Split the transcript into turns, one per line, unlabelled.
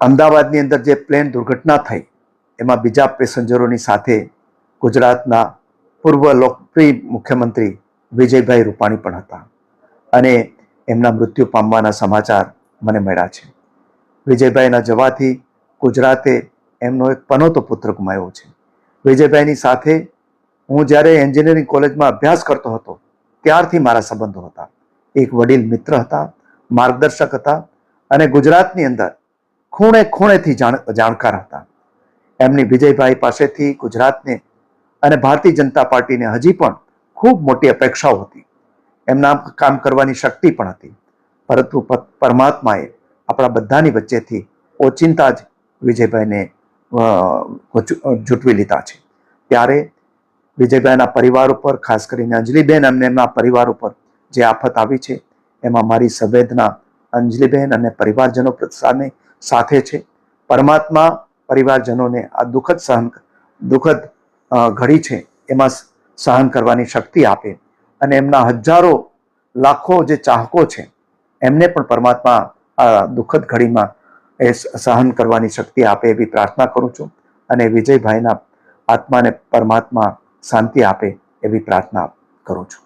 અમદાવાદની અંદર જે પ્લેન દુર્ઘટના થઈ એમાં બીજા પેસેન્જરોની સાથે ગુજરાતના પૂર્વ લોકપ્રિય મુખ્યમંત્રી વિજયભાઈ રૂપાણી પણ હતા અને એમના મૃત્યુ પામવાના સમાચાર મને મળ્યા છે. વિજયભાઈના જવાથી ગુજરાતે એમનો એક પનોતો પુત્ર ગુમાવ્યો છે. વિજયભાઈની સાથે હું જ્યારે એન્જિનિયરિંગ કોલેજમાં અભ્યાસ કરતો હતો ત્યારથી મારા સંબંધો હતા. એક વડીલ મિત્ર હતા, માર્ગદર્શક હતા અને ગુજરાતની અંદર ખૂણે ખૂણેથી જાણકાર હતા. એમની વિજયભાઈ પાસેથી ગુજરાતને અને ભારતીય જનતા પાર્ટીને હજી પણ ખૂબ મોટી અપેક્ષાઓ હતી. એમના કામ કરવાની શક્તિ પણ હતી, પરંતુ પરમાત્માએ આપણા બધાની વચ્ચેથી ઓચિંતા જ વિજયભાઈને જૂટવી લીધા છે. ત્યારે વિજયભાઈના પરિવાર ઉપર, ખાસ કરીને અંજલિબેન અને એમના પરિવાર ઉપર જે આફત આવી છે એમાં મારી સંવેદના અંજલિબેન અને પરિવારજનો સાથે છે. પરમાત્મા પરિવારજનોને આ દુઃખદ ઘડી છે એમાં સહન કરવાની શક્તિ આપે અને એમના હજારો લાખો જે ચાહકો છે એમને પણ પરમાત્મા આ દુઃખદ ઘડીમાં એ સહન કરવાની શક્તિ આપે એવી પ્રાર્થના કરું છું અને વિજયભાઈના આત્માને પરમાત્મા શાંતિ આપે એવી પ્રાર્થના કરું છું.